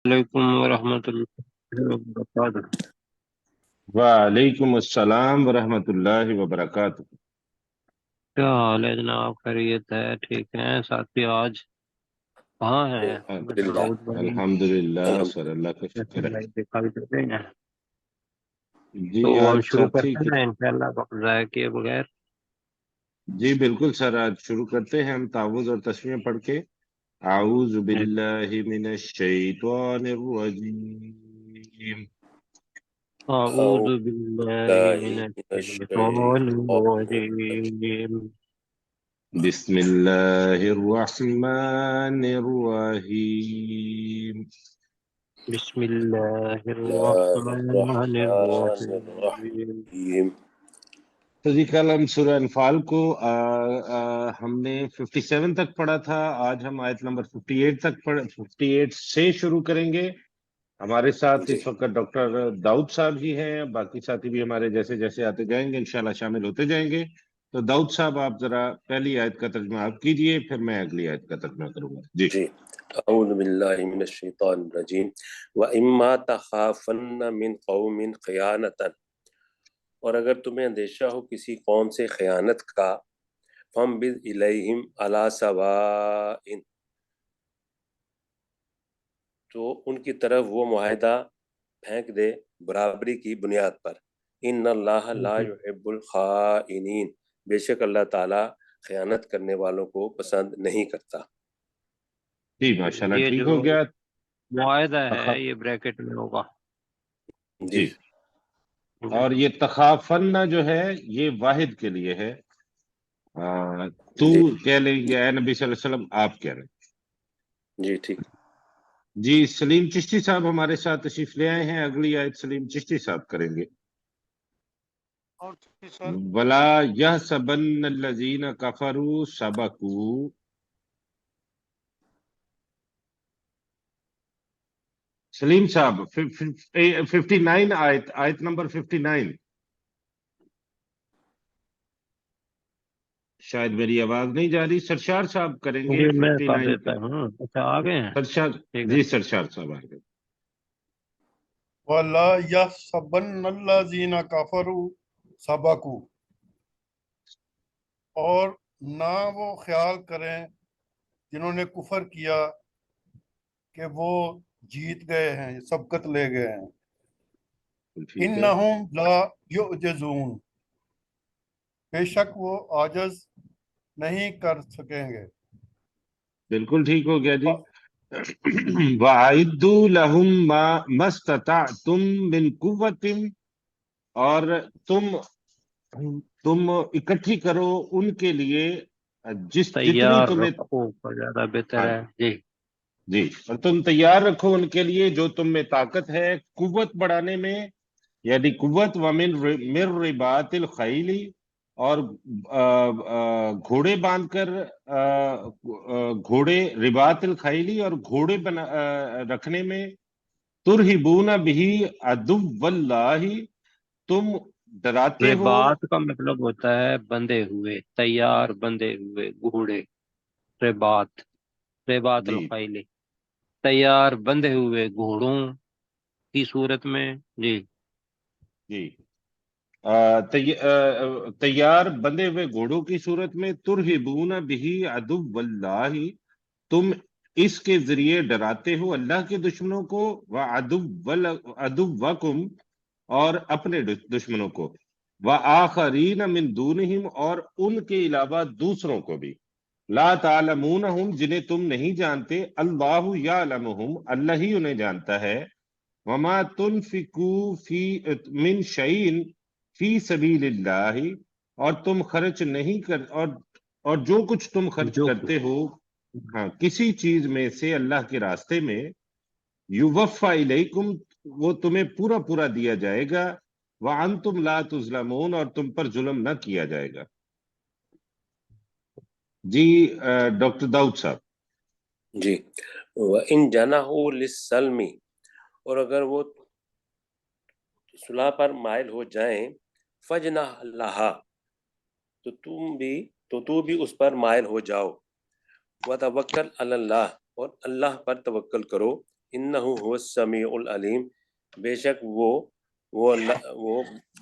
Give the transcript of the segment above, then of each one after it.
علیکم ورحمۃ اللہ وبرکاتہ۔ وعلیکم السلام ورحمۃ اللہ وبرکاتہ۔ کیا حال ہے جناب؟ خیریت ہے؟ ٹھیک ہے ساتھی؟ آج کہاں ہے؟ الحمدللہ داؤد بھائی الحمدللہ، الحمد سر اللہ کا جیسے شکر ہے۔ بھائی دکھائی دیتے ہیں، جی تو آج ہم شروع ساتھی کرتے ہیں انشاءاللہ وقت ضائع کیے بغیر۔ جی بالکل سر، آج شروع کرتے ہیں ہم تعوذ اور تسمیہ پڑھ کے۔ اعوذ باللہ من الشیطان الرجیم۔ اعوذ اعوذ باللہ باللہ من من الشیطان الشیطان الرجیم الرجیم۔ بسم اللہ الرحمن الرحیم۔ بسم اللہ الرحمن الرحمن الرحیم۔ الرحیم۔ تو جی کل ہم سورہ انفال کو ہم نے 57 تک پڑھا تھا، آج ہم آیت نمبر 58 تک 58 سے شروع کریں گے۔ ہمارے ساتھ جی اس وقت ڈاکٹر داؤد صاحب ہی ہیں، باقی ساتھی بھی ہمارے جیسے جیسے آتے جائیں گے انشاءاللہ شامل ہوتے جائیں گے۔ تو داؤد صاحب آپ ذرا پہلی آیت کا ترجمہ آپ کیجئے، پھر میں اگلی آیت کا ترجمہ کروں گا۔ جی جی اعوذ باللہ من الشیطان الرجیم وَإِمَّا تَخَافَنَّ مِنْ قَوْمٍ خِيَانَةً، اور اگر تمہیں اندیشہ ہو کسی قوم سے خیانت کا، فَانبِذْ إِلَيْهِمْ عَلَى سَوَاءٍ، تو ان کی طرف وہ معاہدہ پھینک دے برابری کی بنیاد پر۔ ان اللہ لا يحب الخائنین، بے شک اللہ تعالیٰ خیانت کرنے والوں کو پسند نہیں کرتا۔ جی ماشاءاللہ، یہ ٹھیک جو ہو گیا۔ معاہدہ ہے یہ بریکٹ میں ہوگا۔ جی جی، اور یہ تخافن جو ہے یہ واحد کے لیے ہے۔ تو جی کہہ لیں گے اے نبی صلی اللہ علیہ وسلم، آپ کہہ رہے ہیں۔ جی ٹھیک۔ جی سلیم چشتی صاحب ہمارے ساتھ تشریف لے آئے ہیں، اگلی آیت سلیم چشتی صاحب کریں گے۔ اور سر ولا یحسبن الذین کفروا سبقوا۔ سلیم صاحب 59 آیت نمبر 59۔ شاید میری آواز نہیں جا رہی، سرشار صاحب کریں گے یہ میں کر 59 دیتا پہ۔ ہوں۔ اچھا آ گئے ہیں؟ سرشار، ٹھیک ہے۔ جی سرشار صاحب آ گئے۔ وَلَا يَحْسَبَنَّ الَّذِينَ كَفَرُوا سَبَقُوا، اور نہ وہ خیال کریں جنہوں نے کفر کیا کہ وہ جیت گئے ہیں، سبقت لے گئے ہیں۔ ٹھیک ہے، اِنَّهُمْ لَا يُعْجَزُونَ، بے شک وہ عاجز نہیں کر سکیں گے۔ بالکل ٹھیک ہو گیا جی۔ وَأَعِدُّوا لَهُم مَّا اسْتَطَعْتُم مِّن قُوَّةٍ، اور تم اکٹھی کرو ان کے لیے جتنی تیار تمہیں۔ رکھو کا زیادہ بہتر ہاں ہے جی۔ جی، اور تم تیار رکھو ان کے لیے جو تم میں طاقت ہے قوت بڑھانے میں، یعنی قوت من رباط الخیل، اور گھوڑے باندھ کر گھوڑے رباط الخیلی، اور گھوڑے رکھنے میں، ترہبون بھی عدو اللہ، تم ڈراتے ہو۔ رباط کا مطلب ہوتا ہے بندھے ہوئے، تیار بندھے ہوئے گھوڑے۔ رباط، رباط جی الخیل، تیار بندھے ہوئے گھوڑوں کی صورت میں جی۔ جی تیار بندے ہوئے گھوڑوں کی صورت میں، ترہبون بھی عدو اللہ، تم اس کے ذریعے ڈراتے ہو اللہ کے دشمنوں کو، وعدوکم، اور اپنے دشمنوں کو، وآخرین من دونہم، اور ان کے علاوہ دوسروں کو بھی، لا تعلمونہم جنہیں تم نہیں جانتے، اللہ یعلمہم اللہ ہی انہیں جانتا ہے، وما تنفقوا فی من شیء فی سبیل اللہ، اور تم خرچ نہیں کر اور جو کچھ تم خرچ جو کرتے ہو، ہاں کسی چیز میں سے اللہ کے راستے میں، یوفا الیکم، وہ تمہیں پورا پورا دیا جائے گا، وانتم لا تظلمون، اور تم پر ظلم نہ کیا جائے گا۔ جی ڈاکٹر داؤد صاحب۔ جی وَإِن جَنَحُوا لِلسَّلْمِ، اور اگر وہ صلح پر مائل ہو جائیں، فَجْنَحْ لَهَا، تو تو بھی اس پر مائل ہو جاؤ، وَتَوَکَّلْ عَلَى اللَّهِ، اور اللہ پر توکل کرو، انہو هو السمیع العلیم، بے شک وہ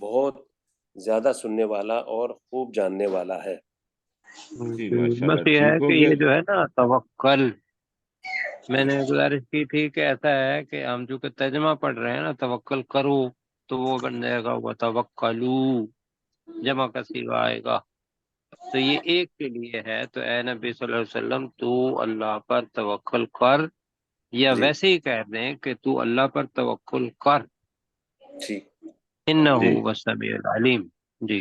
بہت زیادہ سننے والا اور خوب جاننے والا ہے۔ جی بس ماشاءاللہ یہ ہے ٹھیک کہ ہو گیا۔ یہ جو ہے نا توکل، میں نے گزارش کی تھی کہ ایسا ہے کہ ہم جو کہ ترجمہ پڑھ رہے ہیں نا توکل کرو، تو وہ بن جائے گا وہ توکلو، جمع کا صیغہ آئے گا، تو یہ ایک کے لیے ہے۔ تو اے نبی صلی اللہ علیہ وسلم تو اللہ پر توکل کر، یا جی ویسے ہی کہہ دیں کہ تو اللہ پر توکل کر، ٹھیک انہ جی هو السمیع العلیم۔ جی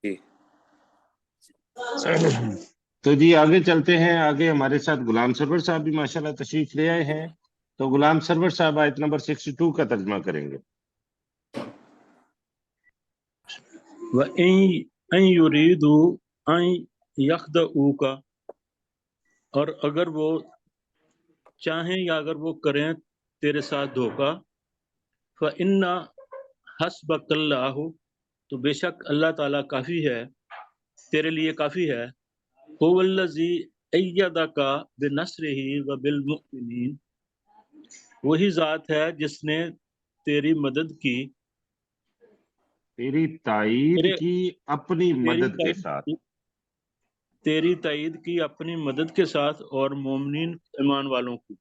ٹھیک۔ تو جی آگے چلتے ہیں، آگے ہمارے ساتھ غلام سرور صاحب بھی ماشاءاللہ تشریف لے آئے ہیں، تو غلام سرور صاحب آیت نمبر 62 کا ترجمہ کریں گے۔ وَإِن يُرِيدُوا أَن يَخْدَعُوكَ، اور اگر وہ چاہیں یا اگر وہ کریں تیرے ساتھ دھوکا، فَإِنَّ حَسْبَكَ اللَّهُ، تو بے شک اللہ تعالیٰ کافی ہے، تیرے لیے کافی ہے، هُوَ الَّذِي أَيَّدَكَ بِنَصْرِهِ وَبِالْمُؤْمِنِينَ، وہی ذات ہے جس نے تیری مدد کی، تیری تائید تیرے کی اپنی تیری مدد کے ساتھ۔ تیری تائید کی اپنی مدد کے ساتھ، اور مومنین ایمان والوں کی۔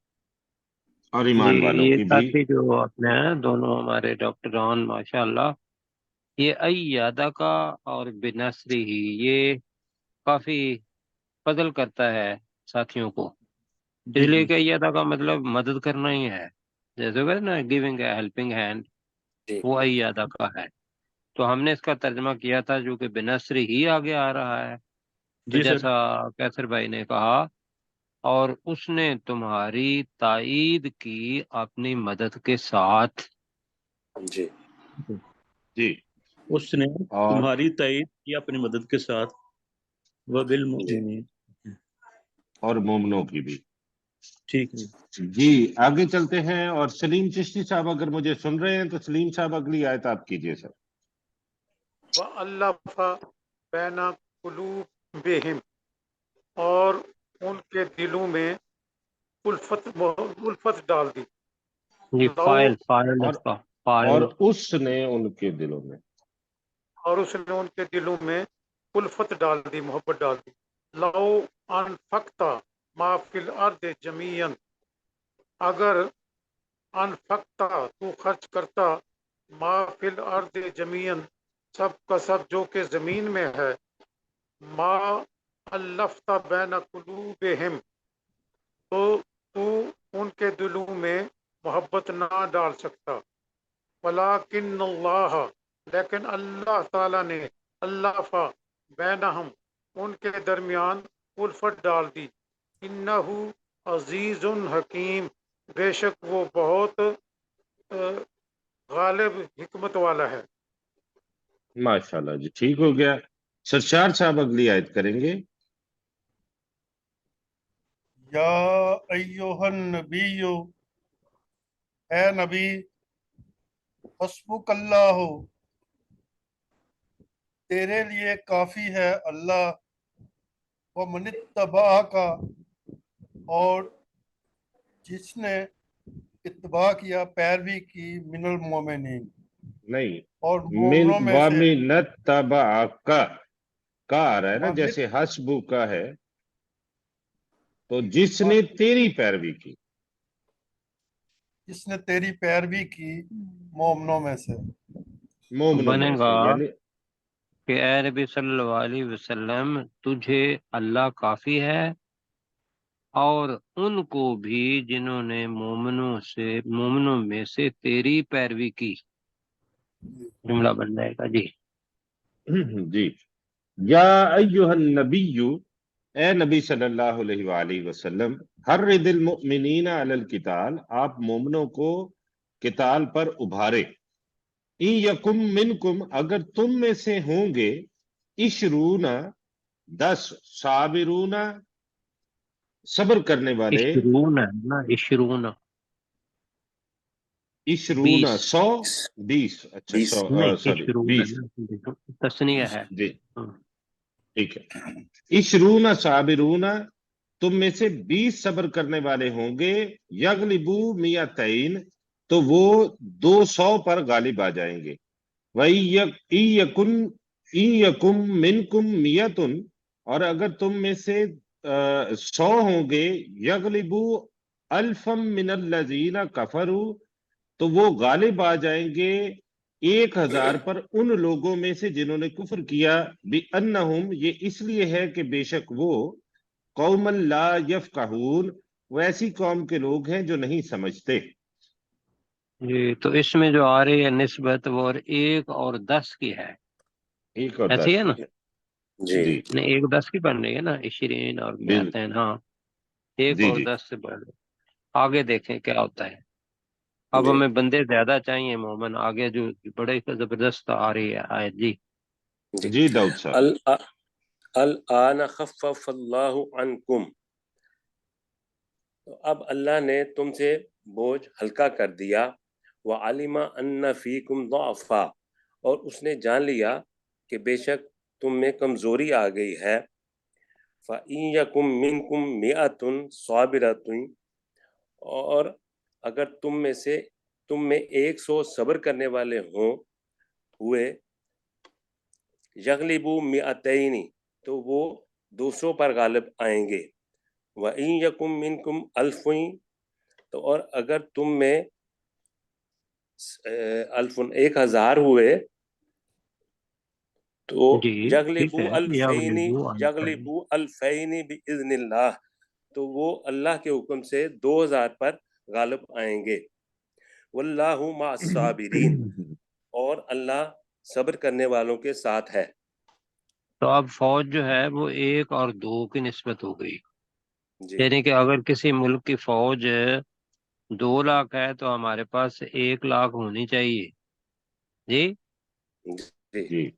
اور جی، ایمان والوں یہ کی بھی۔ ساتھی جو اپنے ہیں دونوں ہمارے ڈاکٹران ماشاءاللہ، یہ ایادہ کا اور بنصری ہی یہ کافی فضل کرتا ہے ساتھیوں کو، اس جی لیے جی کہ ایادہ کا مطلب مدد کرنا ہی ہے، جیسے کہ نا گیونگ اے ہیلپنگ ہینڈ، جی وہ ایادہ کا ہے۔ تو ہم نے اس کا ترجمہ کیا تھا جو کہ بنصری ہی آگے آ رہا ہے، تو جی سر۔ جیسا کیسر بھائی نے کہا، اور اس نے تمہاری تائید کی اپنی مدد کے ساتھ۔ جی جی اس نے اور تمہاری تائید کی اپنی مدد کے ساتھ، جی وبالمؤمنین۔ مومنوں کی بھی۔ ٹھیک ہے۔ جی آگے چلتے ہیں، اور سلیم چشتی صاحب اگر مجھے سن رہے ہیں تو سلیم صاحب اگلی آیت آپ کیجئے سر۔ وَأَلَّفَ بَيْنَ قُلُوبِهِمْ، اور ان کے دلوں میں الفت ڈال دی۔ جی لو، فائل اور اس کا اور فائل۔ اس نے ان کے دلوں میں۔ اور اس نے ان کے دلوں میں الفت ڈال دی، محبت ڈال دی۔ لو انفقتا ما فی الارض جمیعا، اگر انفقتا تو خرچ کرتا، ما فی الارض جمیعا سب کا سب جو کہ زمین میں ہے، ما الفتا بین قلوبہم تو ان کے دلوں میں محبت نہ ڈال سکتا۔ ولیکن اللہ، لیکن اللہ تعالیٰ نے اللہ بینہم ان کے درمیان الفت ڈال دی۔ انہو عزیز حکیم، بے شک وہ بہت غالب حکمت والا ہے۔ ماشاءاللہ جی ٹھیک ہو گیا۔ سرشار صاحب اگلی آیت کریں گے۔ یا ایوہ النبی، اے نبی، حسبک اللہ، تیرے لیے کافی ہے اللہ، ومن اتبعک، اور جس نے اتباع کیا، پیروی کی، من المومنین، نہیں، اور من مومنوں میں سے۔ وَمِنَ اتَّبَعَکَ کا آ رہا ہے نا، ومن، جیسے حسبو کا ہے، تو جس نے تیری پیروی کی۔ جس نے تیری پیروی کی، مومنوں میں سے۔ مومنوں بنے میں گا سے، یعنی کہ اے نبی صلی اللہ علیہ وسلم تجھے اللہ کافی ہے، اور ان کو بھی جنہوں نے مومنوں میں سے تیری پیروی کی، جملہ بن جائے گا۔ جی جی یا ایہا النبی، اے نبی صلی اللہ علیہ وآلہ وسلم، حرض المؤمنین علی القتال، آپ مومنوں کو قتال پر ابھارے۔ ان یکم منکم، اگر تم میں سے ہوں گے، 20 10 صابرون صبر کرنے والے، عشرون ہے نا، عشرون 20 20 100 اچھا 20 نہیں، سوری عشرون ہے 20 نا، تسنیہ ہے۔ جی ٹھیک ہے۔ 20 صابرون تم میں سے 20 صبر کرنے والے ہوں گے، یغلبو میتین، تو وہ 200 پر غالب آ جائیں گے، یکم منکم میتن، اور اگر تم میں سے 100 ہوں گے، یغلبو الفم من الذین کفروا، تو وہ غالب آ جائیں گے 1000 پر ان لوگوں میں سے جنہوں نے کفر کیا، بِأَنَّهُمْ، یہ اس لیے ہے کہ بے شک وہ قوم لا یفقہون، وہ ایسی قوم کے لوگ ہیں جو نہیں سمجھتے۔ جی تو اس میں جو آ رہی ہے نسبت وہ 1 اور 10 کی ہے، 1 اور ایسی 10 ہے نا؟ کی ہے جی جی نہیں 1 10 کی بن رہی ہے نا، 20 اور بل 200، ہاں 1 جی اور جی 10 سے بڑھ رہی۔ آگے دیکھیں کیا ہوتا ہے۔ اب جی ہمیں بندے زیادہ چاہیے مومن، آگے جو بڑے زبردست آ رہی ہے آیت جی۔ جی جی داؤد صاحب۔ الآن خفف اللہ عنکم، اب اللہ نے تم سے بوجھ ہلکا کر دیا، وعلم ان فیکم ضعفا، اور اس نے جان لیا کہ بے شک تم میں کمزوری آ گئی ہے، فَإِن یکم منکم مئۃ صابرۃ، اور اگر تم میں 100 صبر کرنے والے ہوئے، یغلبوا مئتین، تو وہ 200 پر غالب آئیں گے، وَإِن یکم منکم الف، تو اور اگر تم میں 1000 ہوئے تو جی ٹھیک ہے، یغلبوا الفین باذن اللہ، تو وہ اللہ کے حکم سے 2000 پر غالب آئیں گے، واللہ مع الصابرین، اور اللہ صبر کرنے والوں کے ساتھ ہے۔ تو اب فوج جو ہے وہ 1 اور 2 کی نسبت ہو گئی، جی یعنی کہ اگر کسی ملک کی فوج 2 لاکھ ہے تو ہمارے پاس 1 لاکھ ہونی چاہیے جی۔ جی جی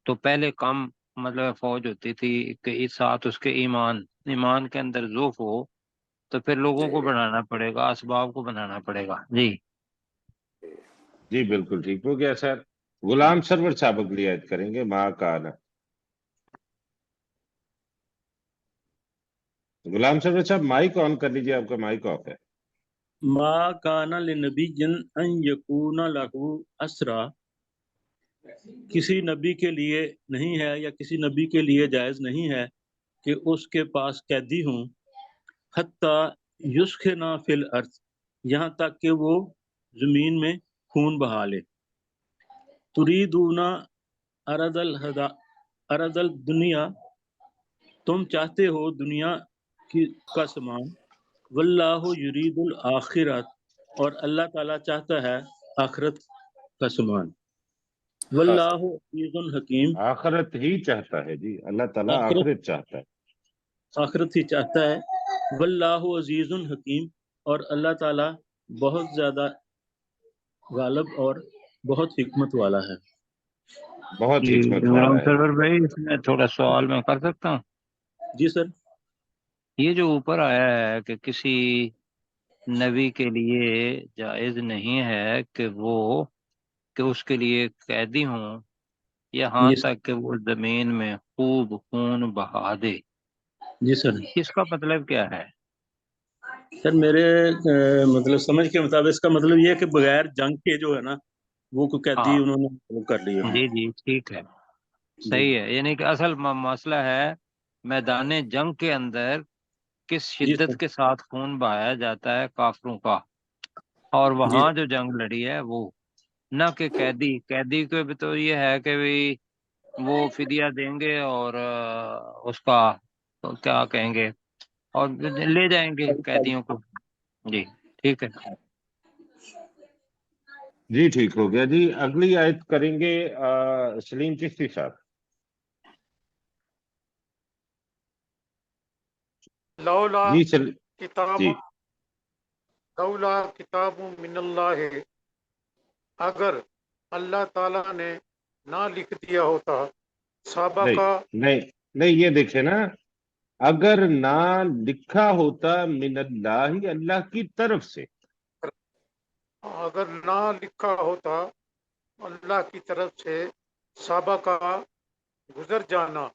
تو پہلے کم مطلب فوج ہوتی تھی کہ اس ساتھ اس کے ایمان کے اندر ضعف ہو، تو پھر لوگوں جی کو بنانا پڑے گا، اسباب کو بنانا پڑے گا جی۔ جی بالکل ٹھیک ہو گیا سر۔ غلام سرور صاحب اگلی آیت کریں گے، ماں کانا۔ غلام سرور صاحب مائک آن کر لیجیے، آپ کا مائک آف ہے۔ ما کان لنبی ان یکون لہو اسرا، کسی نبی کے لیے نہیں ہے یا کسی نبی کے لیے جائز نہیں ہے کہ اس کے پاس قیدی ہوں، حتی یسخنا فی الارض، یہاں تک کہ وہ زمین میں خون بہا لے، تریدون ارض الدنیا، تم چاہتے ہو دنیا کا سامان، واللہ یرید الآخرت، اور اللہ تعالیٰ چاہتا ہے آخرت کا سامان، واللہ عزیز حکیم، آخرت ہی چاہتا ہے جی، اللہ تعالیٰ آخرت آخرت چاہتا ہے۔ آخرت ہی چاہتا ہے، واللہ عزیز حکیم، اور اللہ تعالیٰ بہت زیادہ غالب اور بہت حکمت والا ہے۔ بہت جی حکمت غلام والا ہے۔ سرور بھائی، اس میں تھوڑا سوال میں کر سکتا ہوں؟ جی سر۔ یہ جو اوپر آیا ہے کہ کسی نبی کے لیے جائز نہیں ہے کہ اس کے لیے قیدی ہوں یہاں جی تک کہ وہ زمین میں خوب خون بہا دے، جی سر۔ اس کا مطلب کیا ہے؟ سر میرے مطلب سمجھ کے مطابق اس کا مطلب یہ ہے کہ بغیر جنگ کے جو ہے نا وہ کوئی قیدی ہاں انہوں نے وہ کر لیے ہیں۔ جی جی ٹھیک ہے، جی صحیح ہے، یعنی کہ اصل مسئلہ ہے میدان جنگ کے اندر کس جی سر۔ شدت کے ساتھ خون بہایا جاتا ہے کافروں کا، اور جی وہاں جو جنگ لڑی ہے وہ نہ کہ قیدی کو بھی تو یہ ہے کہ بھی وہ فدیہ دیں گے اور اس کا کیا کہیں گے اور لے جائیں گے قیدیوں کو جی۔ ٹھیک ہے جی ٹھیک ہو گیا جی۔ اگلی آیت کریں گے سلیم چشتی صاحب۔ لولا جی کتاب جی لولا کتاب من اللہ، اگر اللہ تعالیٰ نے نہ لکھ دیا ہوتا نہیں سابقہ، نہیں نہیں، یہ دیکھیں نا، اگر نہ لکھا ہوتا من اللہ، اللہ کی طرف سے، اگر نہ لکھا ہوتا اللہ کی طرف سے، سابقہ گزر جانا،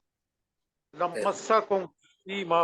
لمسکم فیما،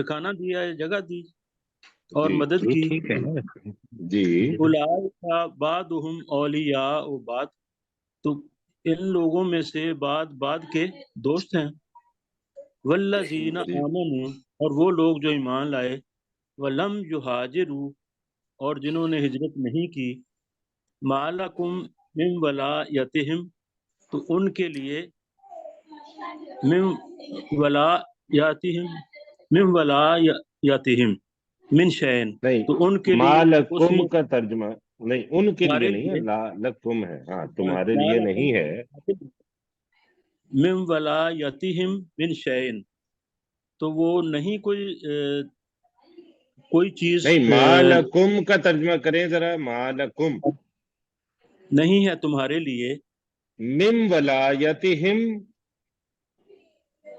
ٹھکانہ دیا ہے، جگہ دی اور جی مدد یہ کی۔ ٹھیک ہے جی اولئک بعضهم اولیاء بعض، تو ان لوگوں میں سے بعد کے دوست ہیں۔ والذین جی آمنوا، اور وہ لوگ جو ایمان لائے، ولم یہاجروا، اور جنہوں نے ہجرت نہیں کی، ما لکم من ولایتہم، تو ان کے لیے من ولایتہم من شین، نہیں، تو ان کے لیے اس مالکم کا ترجمہ نہیں، ان کے لیے تمہارے نہیں ہے، لیے لا لکم ہے، ہاں تمہارے ما لیے نہیں ہے۔ لکم من ولایتہم من شین، تو وہ نہیں کوئی چیز نہیں، مالکم کا ترجمہ کریں ذرا، مالکم نہیں ہے تمہارے لیے، من ولایتہم،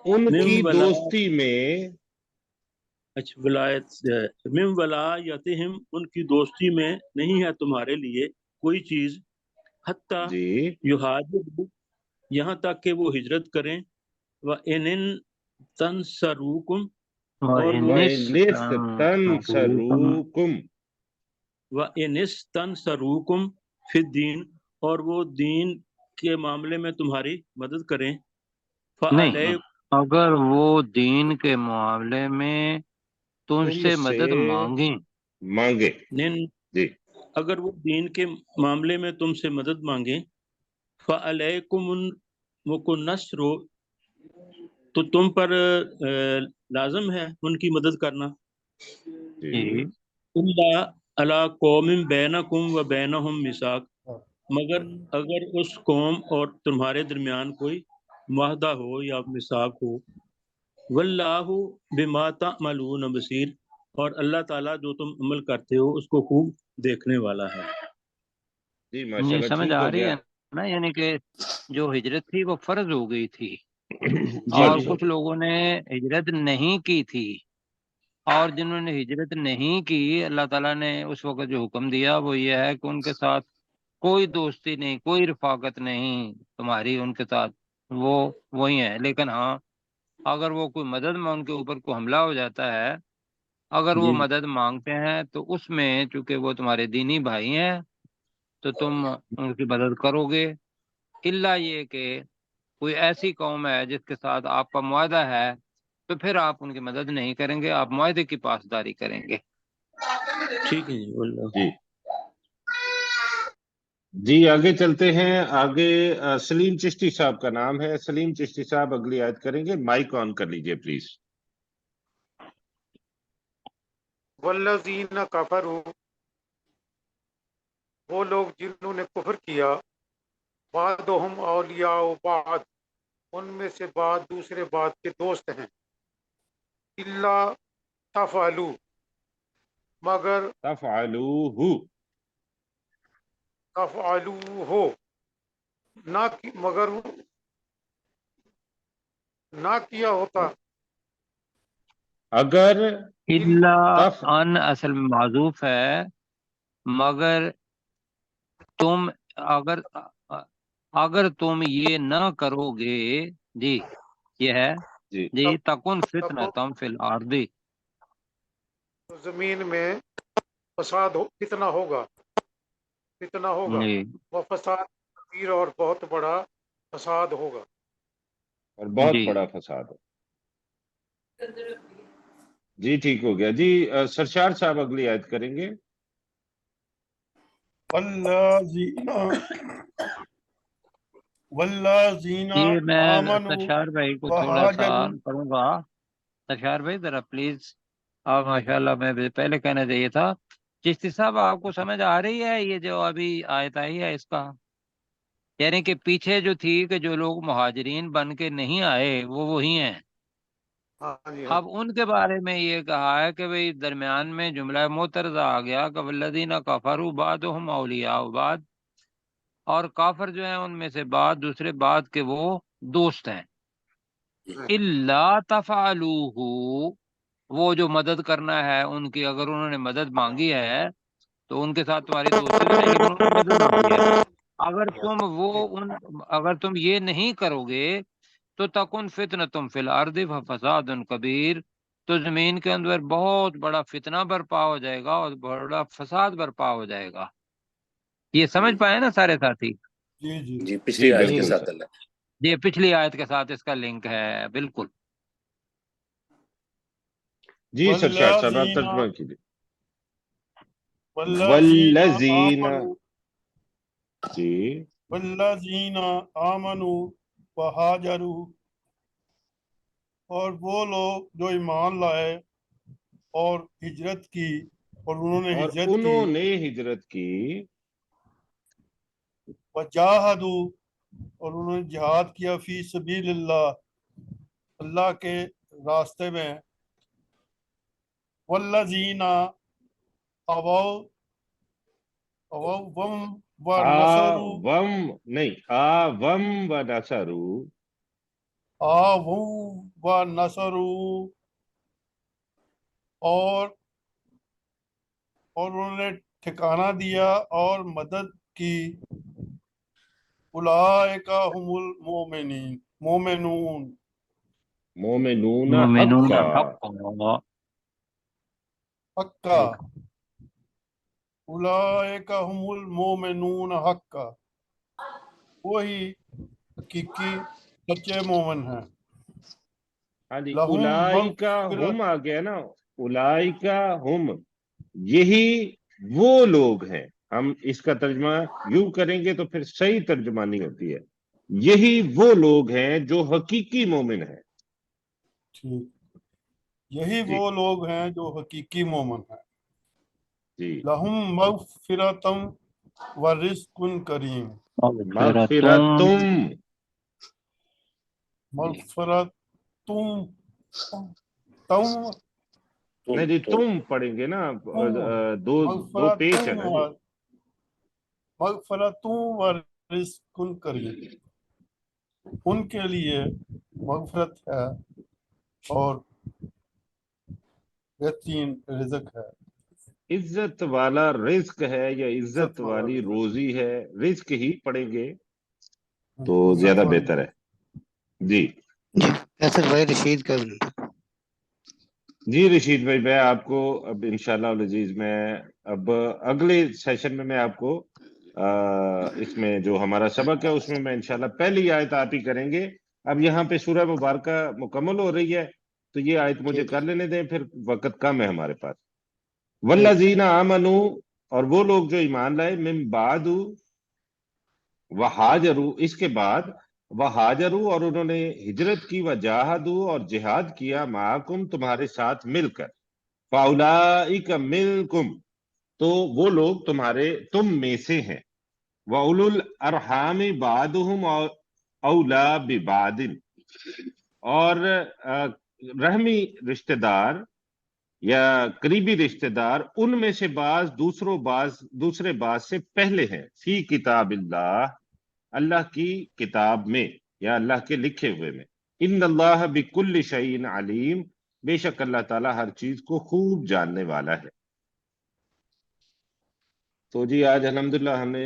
ان من کی ولا دوستی میں، اچھا ولایت من ولایتہم، ان کی دوستی میں نہیں ہے تمہارے لیے کوئی چیز، حتی جی یہاجروا، یہاں تک کہ وہ ہجرت کریں، وَإِن تنصروکم، اور وہ وَإِنِسْتَنصَرُوكُمْ وَإِنِسْتَنصَرُوكُمْ، وَإِنِ اسْتَنصَرُوكُمْ فِي الدِّينِ، اور وہ دین کے معاملے میں تمہاری مدد کریں، نہیں، فَعَلَيْكُمْ، اگر وہ دین کے معاملے میں تم تم سے سے مدد مانگیں، مانگے، جی اگر وہ دین کے معاملے میں تم سے مدد مانگیں، فَعَلَيْكُمُ النَّصْرُ، تو تم پر لازم ہے ان کی مدد کرنا، جی الا علی قوم بینکم و بینہم میثاق، مگر اگر اس قوم اور تمہارے درمیان کوئی معاہدہ ہو یا میثاق ہو، واللہ بما تعملون بصیر، اور اللہ تعالیٰ جو تم عمل کرتے ہو اس کو خوب دیکھنے والا ہے۔ جی نہیں ماشاءاللہ، سمجھ ٹھیک آ ہو رہی گیا۔ ہے نا؟ یعنی کہ جو ہجرت تھی وہ فرض ہو گئی تھی، جی اور جی کچھ لوگوں نے ہجرت نہیں کی تھی، اور جنہوں نے ہجرت نہیں کی، اللہ تعالیٰ نے اس وقت جو حکم دیا وہ یہ ہے کہ ان کے ساتھ کوئی دوستی نہیں، کوئی رفاقت نہیں تمہاری ان کے ساتھ، وہ وہی ہیں۔ لیکن ہاں، اگر وہ کوئی مدد میں ان کے اوپر کوئی حملہ ہو جاتا ہے، اگر وہ جی مدد مانگتے ہیں، تو اس میں چونکہ وہ تمہارے دینی بھائی ہیں تو تم ان کی مدد کرو گے، الا یہ کہ کوئی ایسی قوم ہے جس کے ساتھ آپ کا معاہدہ ہے، تو پھر آپ ان کی مدد نہیں کریں گے، آپ معاہدے کی پاسداری کریں گے۔ ٹھیک ہے جی، واللہ جی جی آگے چلتے ہیں، آگے سلیم چشتی صاحب کا نام ہے، سلیم چشتی صاحب اگلی آیت کریں گے، مائک آن کر لیجئے پلیز۔ والذین کفروا، وہ لوگ جنہوں نے کفر کیا، بعضهم اولیاء بعض، ان میں سے بعض دوسرے بعض کے دوست ہیں، الا تفعلوا، مگر تفعلوہ، تفعلوا ہو، مگر نہ کیا ہوتا، اگر الا تف ان اصل میں معذوف ہے، مگر تم اگر اگر تم یہ نہ کرو گے، جی یہ ہے، جی جی تکن تکو فتنۃ فی الارض، زمین میں فساد کتنا ہوگا، جی وہ فساد کبیر، اور بہت بڑا فساد ہوگا۔ اور بہت جی بڑا فساد ہے۔ جی ٹھیک ہو گیا جی، سرشار صاحب اگلی آیت کریں گے۔ والذین یہ میں آمنوا تشار بھائی کو تھوڑا سا وہاجروا، کروں گا۔ تشار بھائی ذرا پلیز، آپ ماشاءاللہ، میں پہلے کہنا چاہیے تھا، چشتی صاحب آپ کو سمجھ آ رہی ہے یہ جو ابھی آیت آئی ہے اس کا؟ یعنی کہ پیچھے جو تھی کہ جو لوگ مہاجرین بن کے نہیں آئے وہ وہی ہیں، ہاں جی، ہاں اب ان کے بارے میں یہ کہا ہے کہ بھئی درمیان میں جملہ معترضہ آ گیا کہ والذین کفروا بعضهم اولیاء بعض، اور کافر جو ہیں ان میں سے بعض دوسرے بعض کے وہ دوست ہیں، الا تفعلوہ، وہ جو مدد کرنا ہے ان کی، اگر انہوں نے مدد مانگی ہے تو ان کے ساتھ تمہاری دوستی تو نہیں، لیکن انہوں نے مدد مانگی ہے، اگر تم یہ نہیں کرو گے تو تکن فتنۃ فی الارض فساد کبیر، تو زمین کے اندر بہت بڑا فتنہ برپا ہو جائے گا اور بڑا فساد برپا ہو جائے گا. یہ سمجھ پائے نا سارے ساتھی؟ جی جی جی پچھلی جی آیت کے بالکل ساتھ سر. اللہ. یہ پچھلی آیت کے ساتھ اس کا لنک ہے بالکل. جی سر شاہ صاحب آپ والذین ترجمہ کیجیے. والذین والذین. آمنوا جی والذین آمنوا وہاجروا، اور وہ لوگ جو ایمان لائے اور ہجرت کی، اور انہوں نے اور ہجرت کی، انہوں نے ہجرت کی. وجاہدوا، اور انہوں نے جہاد کیا، فی سبیل اللہ، اللہ کے راستے میں، والذین اووا ونصروا آوم نہیں، آوم و نصرو. آووا ونصروا، اور انہوں نے ٹھکانہ دیا اور مدد کی، اولئک هم المؤمنین مومنون مومنون مومنون حقا. حقا. حقا، اولئک هم المؤمنون حقا، وہی حقیقی سچے مومن ہیں. ہاں جی، لہم اولائکا مغفرت، ہم آ گیا نا. اولائکا ہم، یہی وہ لوگ ہیں. ہم اس کا ترجمہ یوں کریں گے تو پھر صحیح ترجمانی ہوتی ہے. یہی وہ لوگ ہیں جو حقیقی مومن ہیں. ٹھیک، یہی جی وہ لوگ ہیں جو حقیقی مومن ہیں. جی. لہم مغفرتم و رزق کریم، مغفرتم. مغفرت تم نہیں جی، تم پڑھیں گے نا. دو دو پیش ہے نا جی. مغفرت و رزق کریم، ان کے لیے مغفرت ہے اور بہترین رزق ہے. عزت والا رزق ہے یا عزت عزت والا والی رزق، روزی ہے؟ رزق ہی پڑھیں گے تو زیادہ عزت والی. بہتر ہے. جی فیصل بھائی رشید کا جی رشید بھائی، میں آپ کو اب انشاءاللہ العزیز میں اب اگلے سیشن میں آپ کو اس میں جو ہمارا سبق ہے اس میں انشاءاللہ پہلی آیت آپ ہی کریں گے. اب یہاں پہ سورہ مبارکہ مکمل ہو رہی ہے تو یہ آیت مجھے کر لینے دیں، پھر وقت کم ہے ہمارے پاس. والذین آمنوا، اور وہ لوگ جو ایمان لائے، من بعد وہاجروا، اس کے بعد، وہاجروا، اور انہوں نے ہجرت کی، وجاہدوا، اور جہاد کیا، معکم، تمہارے ساتھ مل کر، فاولئک منکم، تو وہ لوگ تم میں سے ہیں، واولو الارحام بعضهم اولا ببعض، اور رحمی رشتہ دار یا قریبی رشتہ دار ان میں سے بعض دوسرے بعض سے پہلے ہیں، فی کتاب اللہ، اللہ کی کتاب میں یا اللہ کے لکھے ہوئے میں. ان اللہ بکل شیء علیم، بے شک اللہ تعالیٰ ہر چیز کو خوب جاننے والا ہے. تو جی آج الحمدللہ ہم نے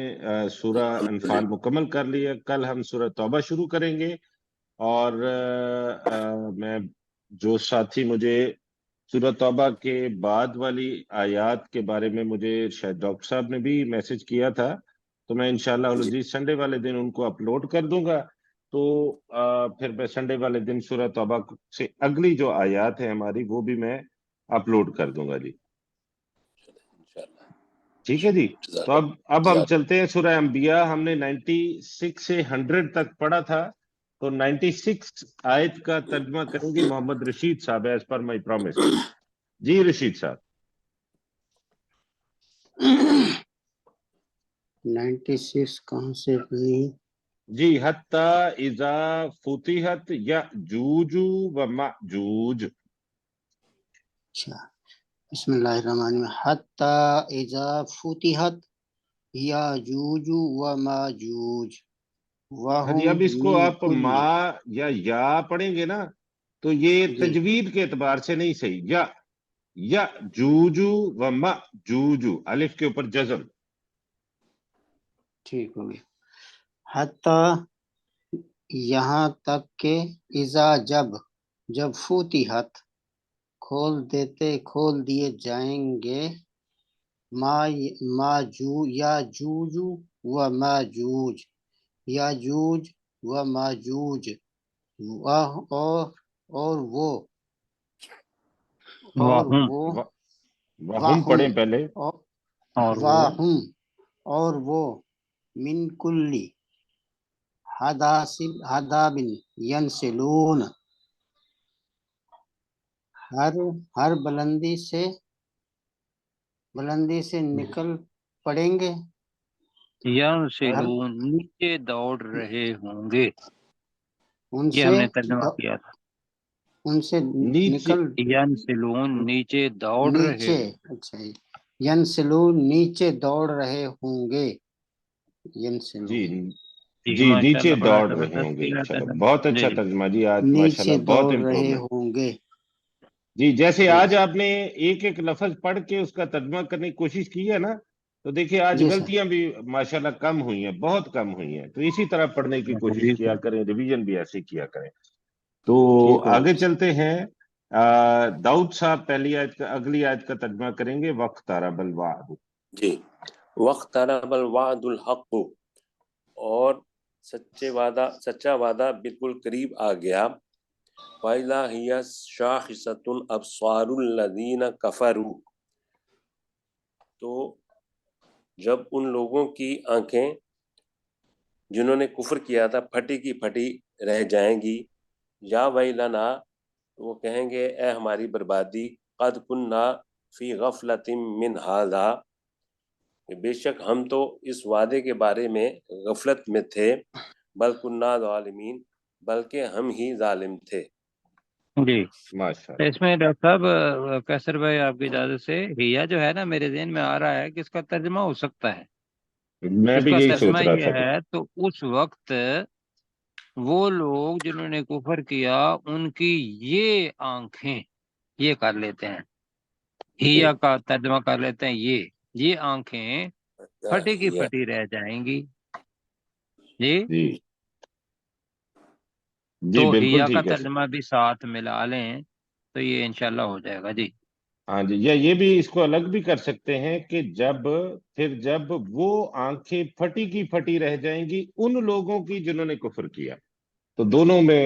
سورہ انفال مکمل کر لی ہے. کل ہم سورہ توبہ شروع کریں گے، اور میں جو ساتھی مجھے سورہ توبہ کے بعد والی آیات کے بارے میں، مجھے شاید ڈاکٹر صاحب نے بھی میسج کیا تھا، تو میں انشاءاللہ العزیز سنڈے والے دن ان کو اپلوڈ کر دوں گا. تو پھر میں سنڈے والے دن سورہ توبہ سے اگلی جو آیات ہیں ہماری وہ بھی میں اپلوڈ کر دوں گا جی. ٹھیک ہے جی. تو اب ہم چلتے ہیں سورہ انبیاء. ہم نے 96 سے 100 تک پڑھا تھا، تو 96 آیت کا ترجمہ کریں گے محمد رشید صاحب، ایز پر مائی پرومس. جی رشید صاحب. 96 کہاں سے پڑھی؟ جی، حتی اذا فتحت یأجوج و مأجوج. اچھا، بسم اللہ الرحمن الرحیم. حتی اذا فتحت یاجوج و ماجوج ہاں جی، اب وہم اس کو من آپ کل. ما یا پڑھیں گے نا تو یہ جی تجوید کے اعتبار سے نہیں صحیح. یا جوجو و مأجوج، الف کے اوپر جزم. ٹھیک ہو گیا. حتی یہاں تک کہ اذا جب فتحت کھول دیے جائیں گے یاجوج و ماجوج، یاجوج و ماجوج، اور وہ واہم وہم پڑھیں پہلے، اور وہ واہم اور وہ من کلی حدابن ینسلون، ہر بلندی سے نکل پڑیں گے، ینسلون نیچے دوڑ رہے ہوں گے، ان یہ سے ہم نے ترجمہ کیا تھا، نیچے نکل ینسلون نیچے دوڑ رہے نیچے، اچھا ینسلون نیچے دوڑ رہے ہوں گے، جی ینسلون جی نیچے ماشاءاللہ بڑا دوڑ رہے زبردست ہوں گے، کیا انشاءاللہ ترجمہ۔ بہت اچھا جی ترجمہ جی، آج نیچے ماشاءاللہ بہت دوڑ رہے امپروومنٹ۔ ہوں گے، جی جیسے جی آج آپ نے ایک ایک لفظ پڑھ کے اس کا ترجمہ کرنے کی کوشش کی ہے نا، تو دیکھیے آج جی سر، غلطیاں بھی ماشاءاللہ کم ہوئی ہیں، بہت کم ہوئی ہیں، تو اسی طرح پڑھنے کی کوشش کیا کریں، ریویژن بھی ایسے کیا کریں۔ تو ٹھیک ہو آگے چلتے ہیں، داؤد صاحب پہلی آیت کا اگلی آیت کا ترجمہ کریں گے، وَاقْتَرَبَ الْوَعْدُ۔ جی، وَاقْتَرَبَ الْوَعْدُ الْحَقُّ، اور سچا وعدہ بالکل قریب آ گیا، وَإِذَا هِيَ شَاخِصَةٌ أَبْصَارُ الَّذِينَ كَفَرُوا، تو جب ان لوگوں کی آنکھیں جنہوں نے کفر کیا تھا پھٹی کی پھٹی رہ جائیں گی، یا ویلنا، وہ کہیں گے اے ہماری بربادی، قد کننا فی غفلۃ من ھذا، بے شک ہم تو اس وعدے کے بارے میں غفلت میں تھے، بل کننا ظالمین، بلکہ ہم ہی ظالم تھے۔ جی ماشاءاللہ اس میں ڈاکٹر صاحب کیسر بھائی آپ کی اجازت سے ہیا جو ہے نا میرے ذہن میں آ رہا ہے کہ اس کا ترجمہ ہو سکتا ہے، میں اس بھی کا یہی ترجمہ سوچ رہا یہ تھا ہے تو اس وقت وہ لوگ جنہوں نے کفر کیا ان کی یہ آنکھیں، یہ کر لیتے ہیں ہیا کا ترجمہ کر لیتے ہیں، یہ آنکھیں پھٹی کی پھٹی رہ جائیں گی، جی جی تو جی بالکل ہیا کا ٹھیک ہے سر۔ ترجمہ بھی ساتھ ملا لیں تو یہ انشاءاللہ ہو جائے گا۔ جی ہاں جی، یا یہ بھی اس کو الگ بھی کر سکتے ہیں کہ جب وہ آنکھیں پھٹی کی پھٹی رہ جائیں گی ان لوگوں کی جنہوں نے کفر کیا، تو دونوں میں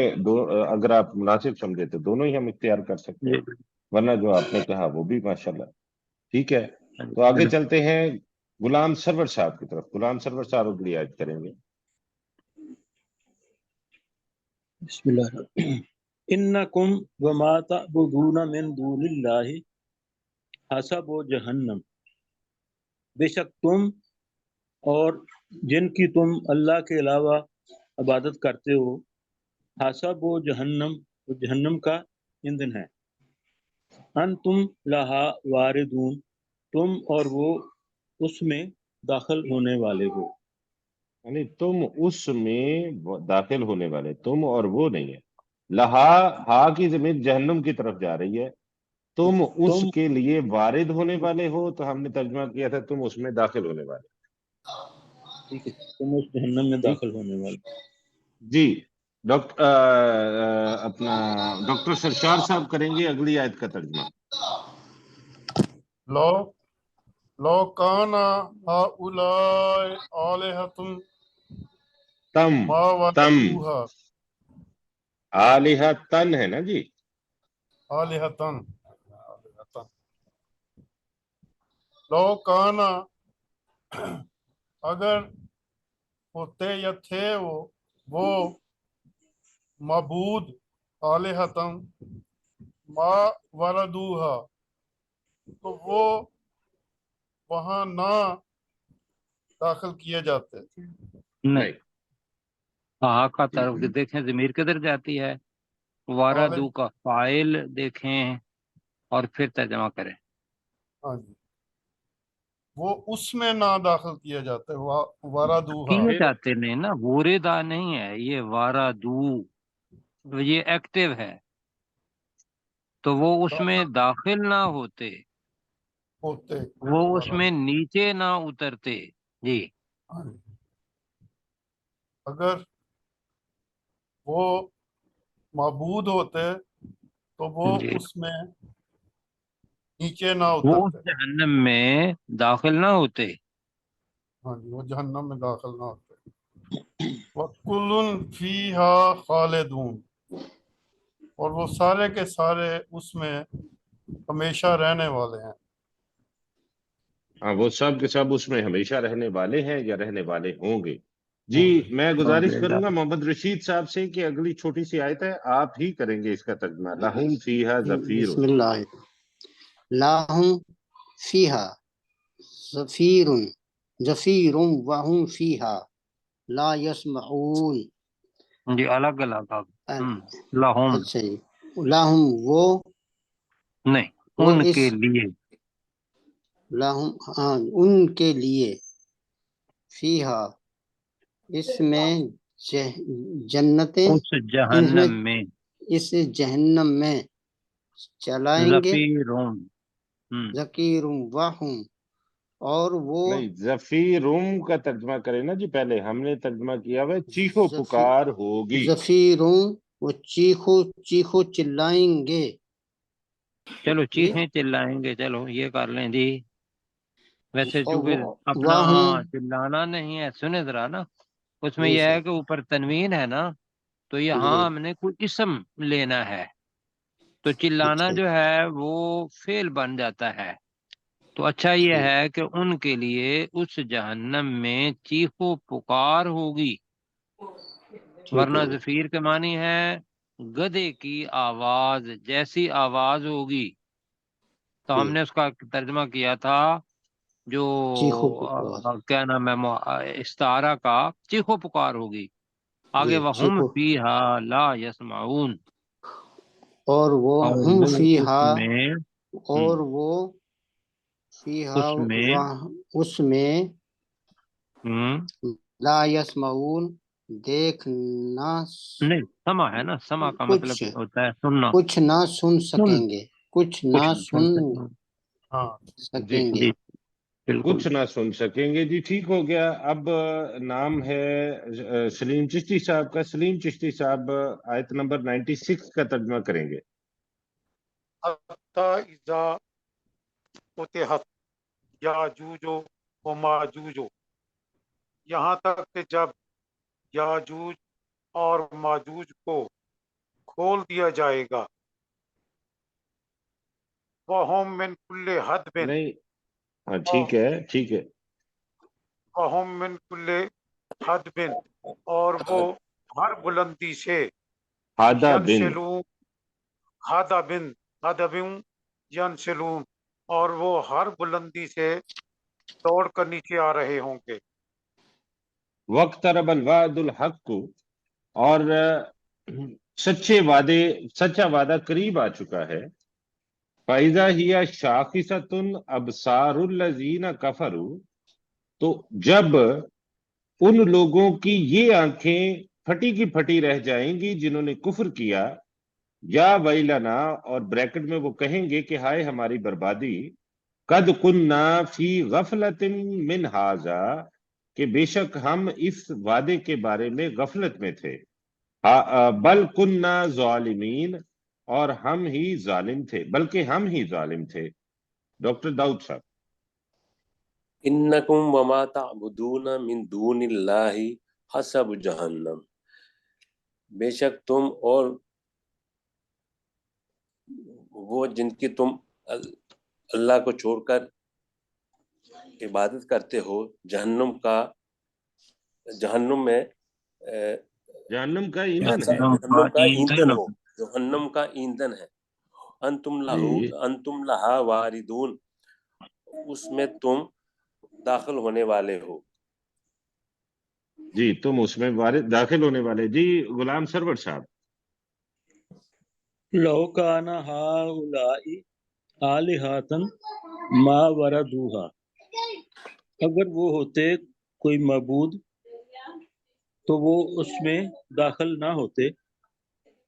اگر آپ مناسب سمجھے تو دونوں ہی ہم اختیار کر سکتے جی ہیں، ورنہ جو آپ نے کہا وہ بھی ماشاءاللہ ٹھیک ہے۔ تو آگے جی چلتے ہیں غلام سرور صاحب کی طرف، غلام سرور صاحب اگلی آیت کریں گے۔ بسم اللہ الرحمن الرحیم، انکم وما تعبدون من دون اللہ حسب جہنم، بے شک تم اور جن کی تم اللہ کے علاوہ عبادت کرتے ہو، حسب جہنم، وہ جہنم کا ایندھن ہے، انتم لہا واردون، تم اور وہ اس میں داخل ہونے والے ہو، یعنی تم اس میں داخل ہونے والے، تم اور وہ نہیں ہے، لہا ہا کی ضمیر جہنم کی طرف جا رہی ہے، تم اس تم کے لیے وارد ہونے والے ہو، تو ہم نے ترجمہ کیا تھا تم اس میں داخل ہونے والے، ٹھیک ہے، تم اس جہنم میں ٹھیک داخل ہونے والے۔ جی۔ اپنا ڈاکٹر سرشار صاحب کریں گے اگلی آیت کا ترجمہ۔ لو کان هؤلاء آلہۃ تم ما وردوها، آلہہ تن ہے نا جی، آلہۃ، لو کان اگر ہوتے یا تھے وہ معبود، آلہۃ ما وردوها، تو وہ وہاں نہ داخل کیے جاتے۔ نہیں، ہاں کا طرف دیکھیں ضمیر کدھر جاتی ہے، وارادو کا فائل دیکھیں اور پھر ترجمہ کریں۔ ہاں جی، وہ اس میں نہ داخل کیا جاتا ہے، وردوها، کیے جاتے نہیں نا، وردہ نہیں ہے یہ، وارادو یہ ایکٹیو ہے، تو وہ اس میں داخل نہ ہوتے، ہوتے، وہ اس میں نیچے نہ اترتے۔ جی ہاں جی، اگر وہ معبود ہوتے تو وہ جی اس میں نیچے نہ وہ اس اترتے. جہنم میں داخل نہ ہوتے. ہاں جی، وہ جہنم میں داخل نہ ہوتے. وَكُلٌّ فِيهَا خَالِدُونَ، اور وہ سارے کے سارے اس میں ہمیشہ رہنے والے ہیں. ہاں، وہ سب کے سب اس میں ہمیشہ رہنے والے ہیں یا رہنے والے ہوں گے. جی میں گزارش کروں گا محمد رشید صاحب سے کہ اگلی چھوٹی سی آیت ہے، آپ ہی کریں گے اس کا ترجمہ. لہم فیہا زفیر. بسم اللہ. لاہم فیہا زفیر وہم فیہا لا یسمعون. جی الگ الگ لہم اچھا جی. لاہم وہ نہیں، وہ ان اس کے لیے. لاہم ہاں ان کے لیے فیہا اس میں جنتیں اس جہنم میں اس جہنم میں چلائیں گے. زفیرون. ذکیر وہم اور وہ نہیں، زفیرم کا ترجمہ کریں نا جی. پہلے ہم نے ترجمہ کیا ہوا چیخو پکار ہوگی. زفیروں وہ چیخو چلائیں گے. چلو جی چیخیں چلائیں گے، چلو یہ کر لیں جی. ویسے اور چونکہ اپنا واہم چلانا نہیں ہے، سنے ذرا نا، اس میں جی یہ سر ہے کہ اوپر تنوین ہے نا، تو یہاں جی ہم نے کوئی اسم لینا ہے، تو چلانا اچھا جو ہے وہ فعل بن جاتا ہے. تو اچھا یہ ہے کہ ان کے لیے اس جہنم میں چیخو پکار ہوگی. ورنہ زفیر کے معنی ہے گدھے کی آواز جیسی آواز ہوگی. تو ہم نے اس کا ترجمہ کیا تھا جو چیخو پکار. کیا نام ہے استعارہ کا، چیخو پکار ہوگی. آگے جی وہم چیخو فیہا لا یسمعون، اور وہ اور ہم وہ فیہا اس میں اور وہ فیہا اس میں اس میں لا یسمعون دیکھ نہ نہیں، سما ہے نا، سما کا مطلب کچھ ہوتا ہے سننا. کچھ نہ سن سکیں گے. کچھ نہ کچھ سن ہاں جی سکیں گے. جی بالکل. کچھ نہ سن سکیں گے. جی ٹھیک ہو گیا. اب نام ہے سلیم چشتی صاحب کا. سلیم چشتی صاحب آیت نمبر 96 کا ترجمہ کریں گے. حتی اذا فتحت یاجوج و ماجوج، یہاں تک کہ جب یاجوج اور ماجوج کو کھول دیا جائے گا. وَهُم مِّن كُلِّ حَدْبٍ، نہیں، ہاں ٹھیک ہے ٹھیک ہے. وَهُم مِّن كُلِّ حَدْبٍ، اور وہ ہر بلندی سے، ہادہ بن. ینسلون حدبن ینسلون، اور وہ ہر بلندی سے دوڑ کر نیچے آ رہے ہوں گے. وقترب الوعد الحق، اور سچا وعدہ قریب آ چکا ہے. فَإِذَا هِيَ شَاخِصَةٌ أَبْصَارُ الَّذِينَ كَفَرُوا، تو جب ان لوگوں کی یہ آنکھیں پھٹی کی پھٹی رہ جائیں گی جنہوں نے کفر کیا. یا ویلنا، اور بریکٹ میں وہ کہیں گے کہ ہائے ہماری بربادی. قد کننا فی غفلت من ھذا، کہ بے شک ہم اس وعدے کے بارے میں غفلت میں تھے. بل کننا ظالمین، اور ہم ہی ظالم تھے، بلکہ ہم ہی ظالم تھے. ڈاکٹر داؤد صاحب. انکم وما تعبدون من دون اللہ حسب جہنم، بے شک تم اور وہ جن کی تم اللہ کو چھوڑ کر عبادت کرتے ہو، جہنم میں جہنم کا ایندھن ہے. جہنم کا ایندھن ہے. جی انتم لہا واردون، اس میں تم داخل ہونے والے ہو. جی تم اس میں داخل ہونے والے. جی غلام سرور صاحب. لو کان ہؤلاء آلہۃ ما وردوہا، اگر وہ ہوتے کوئی معبود تو وہ اس میں داخل نہ ہوتے.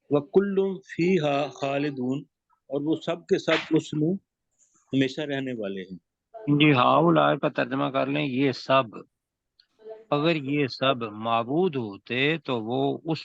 وَكُلٌّ فِيهَا خَالِدُونَ، اور وہ سب کے سب اس میں ہمیشہ رہنے والے ہیں. جی ہاؤلائے کا ترجمہ کر لیں یہ سب. اگر یہ سب معبود ہوتے تو وہ اس